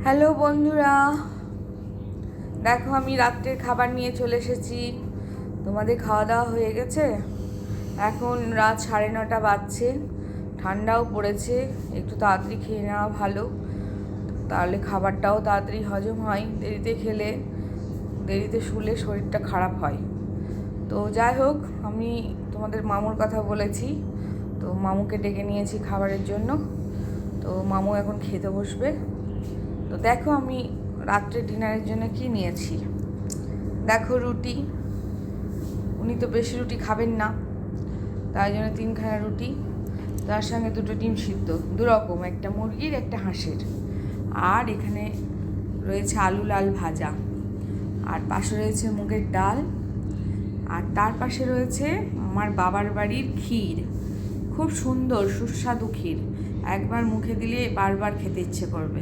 Hello বন্ধুরা, দেখো আমি রাত্রের খাবার নিয়ে চলে এসেছি। তোমাদের খাওয়া দাওয়া হয়ে গেছে? এখন রাত 9:30 বাজছে, ঠান্ডাও পড়েছে, একটু তাড়াতাড়ি খেয়ে নেওয়া ভালো, তাহলে খাবারটাও তাড়াতাড়ি হজম হয়। দেরিতে খেলে, দেরিতে শুলে শরীরটা খারাপ হয়। তো যাই হোক, আমি তোমাদের মামুর কথা বলেছি, তো মামুকে ডেকে নিয়েছি খাবারের জন্য। তো মামু এখন খেতে বসবে। তো দেখো আমি রাত্রে ডিনারের জন্য কি নিয়েছি। দেখো রুটি, উনি তো বেশি রুটি খাবেন না, তাই জন্য 3খানা রুটি, তার সঙ্গে 2টো ডিম সিদ্ধ, দুরকম, একটা মুরগির একটা হাঁসের। আর এখানে রয়েছে আলু লাল ভাজা, আর পাশে রয়েছে মুগের ডাল, আর তার পাশে রয়েছে আমার বাবার বাড়ির ক্ষীর, খুব সুন্দর সুস্বাদু ক্ষীর, একবার মুখে দিলে বারবার খেতে ইচ্ছে করবে।